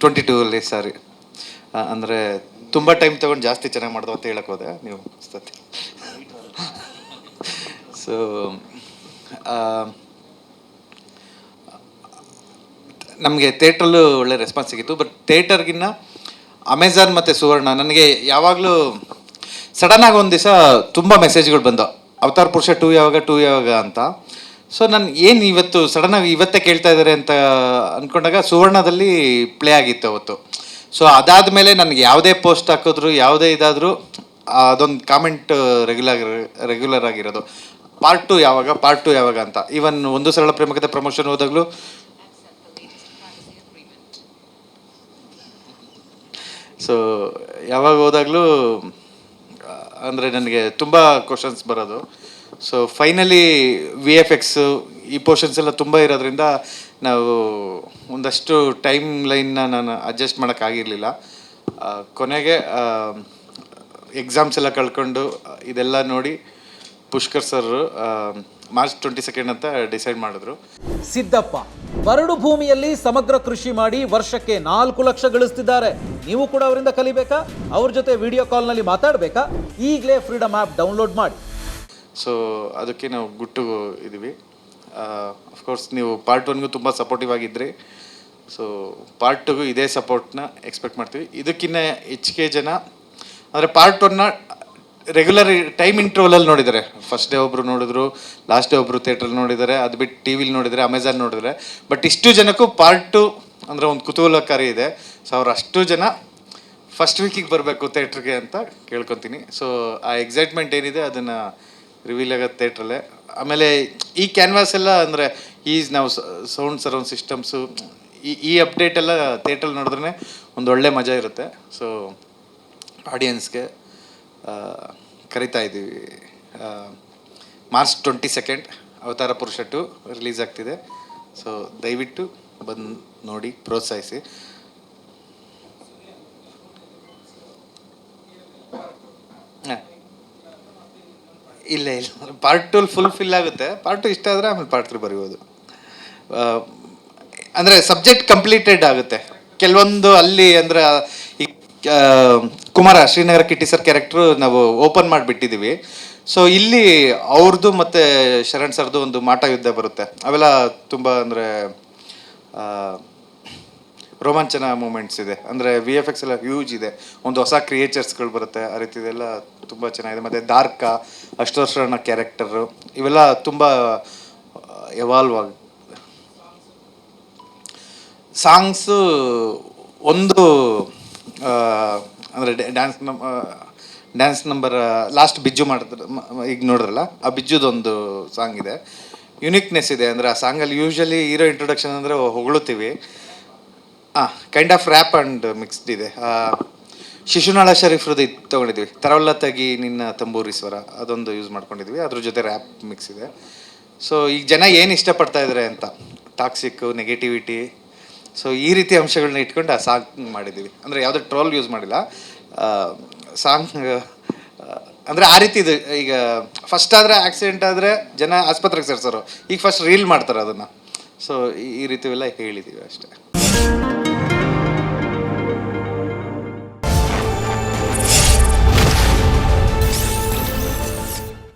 22 ಸಾರಿ. ಅಂದರೆ ತುಂಬ ಟೈಮ್ ತೊಗೊಂಡು ಜಾಸ್ತಿ ಚೆನ್ನಾಗಿ ಮಾಡ್ದು ಅಂತ ಹೇಳಕ್ಕೆ ಹೋದೆ ನೀವು ಸತಿ. ಸೊ ನಮಗೆ ಥಿಯೇಟ್ರಲ್ಲೂ ಒಳ್ಳೆ ರೆಸ್ಪಾನ್ಸ್ ಸಿಗಿತ್ತು. ಬಟ್ ಥಿಯೇಟರ್ಗಿನ್ನ ಅಮೆಝಾನ್ ಮತ್ತು ಸುವರ್ಣ ನನಗೆ ಯಾವಾಗಲೂ ಸಡನ್ನಾಗಿ ಒಂದು ದಿವಸ ತುಂಬ ಮೆಸೇಜ್ಗಳು ಬಂದವು, ಅವತಾರ್ ಪುರುಷ 2 ಯಾವಾಗ ಅಂತ. ಸೊ ನಾನು ಏನು ಇವತ್ತು ಸಡನ್ನಾಗಿ ಇವತ್ತೇ ಕೇಳ್ತಾ ಇದ್ದಾರೆ ಅಂತ ಅಂದ್ಕೊಂಡಾಗ ಸುವರ್ಣದಲ್ಲಿ ಪ್ಲೇ ಆಗಿತ್ತು ಅವತ್ತು. ಸೊ ಅದಾದಮೇಲೆ ನನಗೆ ಯಾವುದೇ ಪೋಸ್ಟ್ ಹಾಕಿದ್ರು, ಯಾವುದೇ ಇದಾದರೂ ಅದೊಂದು ಕಾಮೆಂಟ್ ರೆಗ್ಯುಲರ್ ಆಗಿರೋದು, ಪಾರ್ಟ್ 2 ಯಾವಾಗ ಅಂತ. ಈವನ್ ಒಂದು ಸರಳ ಪ್ರೇಮಕತೆ ಪ್ರಮೋಷನ್ ಹೋದಾಗಲೂ ಸೊ ಯಾವಾಗ ಹೋದಾಗಲೂ ಅಂದರೆ ನನಗೆ ತುಂಬ ಕ್ವಶನ್ಸ್ ಬರೋದು. ಸೊ ಫೈನಲಿ VFX ಈ ಪೋರ್ಷನ್ಸ್ ಎಲ್ಲ ತುಂಬ ಇರೋದ್ರಿಂದ ನಾವು ಒಂದಷ್ಟು ಟೈಮ್ ಲೈನ್ನ ನಾನು ಅಡ್ಜಸ್ಟ್ ಮಾಡೋಕ್ಕಾಗಿರಲಿಲ್ಲ. ಕೊನೆಗೆ ಎಕ್ಸಾಮ್ಸ್ ಎಲ್ಲ ಕಳ್ಕೊಂಡು ಇದೆಲ್ಲ ನೋಡಿ ಪುಷ್ಕರ್ ಸರ್ ಮಾರ್ಚ್ 22 ಅಂತ ಡಿಸೈಡ್ ಮಾಡಿದ್ರು. ಸಿದ್ದಪ್ಪ ಬರಡು ಭೂಮಿಯಲ್ಲಿ ಸಮಗ್ರ ಕೃಷಿ ಮಾಡಿ ವರ್ಷಕ್ಕೆ 4 ಲಕ್ಷ ಗಳಿಸ್ತಿದ್ದಾರೆ. ನೀವು ಕೂಡ ಅವರಿಂದ ಕಲಿಬೇಕಾ? ಅವ್ರ ಜೊತೆ ವಿಡಿಯೋ ಕಾಲ್ನಲ್ಲಿ ಮಾತಾಡಬೇಕಾ? ಈಗಲೇ ಫ್ರೀಡಮ್ ಆ್ಯಪ್ ಡೌನ್ಲೋಡ್ ಮಾಡಿ. ಸೊ ಅದಕ್ಕೆ ನಾವು ಗುಟ್ಟು ಇದ್ದೀವಿ. ಅಫ್ಕೋರ್ಸ್ ನೀವು ಪಾರ್ಟ್ 1ಗೂ ತುಂಬ ಸಪೋರ್ಟಿವ್ ಆಗಿದ್ರಿ. ಸೊ ಪಾರ್ಟ್ 2ಗೂ ಇದೇ ಸಪೋರ್ಟ್ನ ಎಕ್ಸ್ಪೆಕ್ಟ್ ಮಾಡ್ತೀವಿ. ಇದಕ್ಕಿಂತ ಹೆಚ್ಚಿಗೆ ಜನ ಅಂದರೆ ಪಾರ್ಟ್ 1ನ ರೆಗ್ಯುಲರ್ ಟೈಮ್ ಇಂಟ್ರೋವಲಲ್ಲಿ ನೋಡಿದ್ದಾರೆ. ಫಸ್ಟ್ ಡೇ ಒಬ್ಬರು ನೋಡಿದ್ರು, ಲಾಸ್ಟ್ ಡೇ ಒಬ್ಬರು ಥಿಯೇಟ್ರಲ್ಲಿ ನೋಡಿದ್ದಾರೆ, ಅದು ಬಿಟ್ಟು ಟಿ ವಿಲಿ ನೋಡಿದರೆ, ಅಮೆಝಾನ್ ನೋಡಿದರೆ. ಬಟ್ ಇಷ್ಟು ಜನಕ್ಕೂ ಪಾರ್ಟ್ 2 ಅಂದರೆ ಒಂದು ಕುತೂಹಲಕಾರಿ ಇದೆ. ಸೊ ಅವ್ರು ಅಷ್ಟು ಜನ ಫಸ್ಟ್ ವೀಕಿಗೆ ಬರಬೇಕು ಥಿಯೇಟ್ರಿಗೆ ಅಂತ ಕೇಳ್ಕೊತೀನಿ. ಸೊ ಆ ಎಕ್ಸೈಟ್ಮೆಂಟ್ ಏನಿದೆ ಅದನ್ನು ರಿವೀಲ್ ಆಗೋದು ಥಿಯೇಟ್ರಲ್ಲೇ. ಆಮೇಲೆ ಈ ಕ್ಯಾನ್ವಾಸ್ ಎಲ್ಲ ಅಂದರೆ ನಾವು ಸೌಂಡ್ ಸರೌಂಡ್ ಸಿಸ್ಟಮ್ಸು ಈ ಅಪ್ಡೇಟ್ ಎಲ್ಲ ಥಿಯೇಟ್ರಲ್ಲಿ ನೋಡಿದ್ರೆ ಒಂದು ಒಳ್ಳೆ ಮಜಾ ಇರುತ್ತೆ. ಸೊ ಆಡಿಯನ್ಸ್ಗೆ ಕರಿತಾ ಇದ್ದೀವಿ. ಮಾರ್ಚ್ 22 ಅವತಾರ ಪುರುಷ 2 ರಿಲೀಸ್ ಆಗ್ತಿದೆ. ಸೊ ದಯವಿಟ್ಟು ಬಂದು ನೋಡಿ ಪ್ರೋತ್ಸಾಹಿಸಿ. ಇಲ್ಲ ಪಾರ್ಟ್ 2 ಫುಲ್ ಆಗುತ್ತೆ. ಪಾರ್ಟ್ 2 ಇಷ್ಟ ಆದರೆ ಆಮೇಲೆ ಪಾರ್ಟ್ 3 ಬರೀಬೋದು. ಅಂದರೆ ಸಬ್ಜೆಕ್ಟ್ ಕಂಪ್ಲೀಟೆಡ್ ಆಗುತ್ತೆ. ಕೆಲವೊಂದು ಅಲ್ಲಿ ಅಂದರೆ ಈ ಕುಮಾರ ಶ್ರೀನಗರ ಕಿಟ್ಟಿ ಸರ್ ಕ್ಯಾರೆಕ್ಟ್ರು ನಾವು ಓಪನ್ ಮಾಡಿಬಿಟ್ಟಿದ್ದೀವಿ. ಸೊ ಇಲ್ಲಿ ಅವ್ರದ್ದು ಮತ್ತು ಶರಣ್ ಸರ್ದು ಒಂದು ಮಾಟ ಯುದ್ಧ ಬರುತ್ತೆ. ಅವೆಲ್ಲ ತುಂಬ ಅಂದರೆ ರೋಮಾಂಚನ ಮೂಮೆಂಟ್ಸ್ ಇದೆ. ಅಂದರೆ VFX ಎಲ್ಲ ಹ್ಯೂಜ್ ಇದೆ. ಒಂದು ಹೊಸ ಕ್ರಿಯೇಚರ್ಸ್ಗಳು ಬರುತ್ತೆ, ಆ ರೀತಿದೆಲ್ಲ ತುಂಬ ಚೆನ್ನಾಗಿದೆ. ಮತ್ತು ದಾರ್ಕ ಅಷ್ಟೋಶ್ರಣ ಕ್ಯಾರೆಕ್ಟರು ಇವೆಲ್ಲ ತುಂಬ ಎವಾಲ್ವ್ ಆಗಿ ಸಾಂಗ್ಸು ಒಂದು ಅಂದರೆ ಡ್ಯಾನ್ಸ್ ನಂಬರ್ ಲಾಸ್ಟ್ ಬಿಜ್ಜು ಮಾಡಿದ್ರೆ ಈಗ ನೋಡಿದ್ರಲ್ಲ, ಆ ಬಿಜ್ಜುದೊಂದು ಸಾಂಗ್ ಇದೆ. ಯುನಿಕ್ನೆಸ್ ಇದೆ. ಅಂದರೆ ಆ ಸಾಂಗಲ್ಲಿ ಯೂಶ್ವಲಿ ಹೀರೋ ಇಂಟ್ರೊಡಕ್ಷನ್ ಅಂದರೆ ಹೊಗಳುತ್ತೀವಿ, kind of rap and mixed ಇದೆ. ಶಿಶುನಾಳ ಶರೀಫ್ರದ್ದು ಇದು ತೊಗೊಂಡಿದ್ವಿ, ತರವಲ್ಲ ತಗಿ ನಿನ್ನ ತಂಬೂರಿ ಸ್ವರ, ಅದೊಂದು ಯೂಸ್ ಮಾಡ್ಕೊಂಡಿದ್ವಿ. ಅದ್ರ ಜೊತೆ ರ್ಯಾಪ್ ಮಿಕ್ಸ್ ಇದೆ. ಸೊ ಈಗ ಜನ ಏನು ಇಷ್ಟಪಡ್ತಾ ಇದ್ದಾರೆ ಅಂತ, ಟಾಕ್ಸಿಕ್ಕು, ನೆಗೆಟಿವಿಟಿ, ಸೊ ಈ ರೀತಿ ಅಂಶಗಳನ್ನ ಇಟ್ಕೊಂಡು ಆ ಸಾಂಗ್ ಮಾಡಿದ್ದೀವಿ. ಅಂದರೆ ಯಾವುದೇ ಟ್ರೋಲ್ ಯೂಸ್ ಮಾಡಿಲ್ಲ. ಸಾಂಗ್ ಅಂದರೆ ಆ ರೀತಿ ಇದು. ಈಗ ಫಸ್ಟ್ ಆದರೆ ಆಕ್ಸಿಡೆಂಟ್ ಆದರೆ ಜನ ಆಸ್ಪತ್ರೆಗೆ ಸೇರಿಸೋರು, ಈಗ ಫಸ್ಟ್ ರೀಲ್ ಮಾಡ್ತಾರೆ ಅದನ್ನು. ಸೊ ಈ ರೀತಿ ಎಲ್ಲ ಹೇಳಿದ್ದೀವಿ ಅಷ್ಟೇ.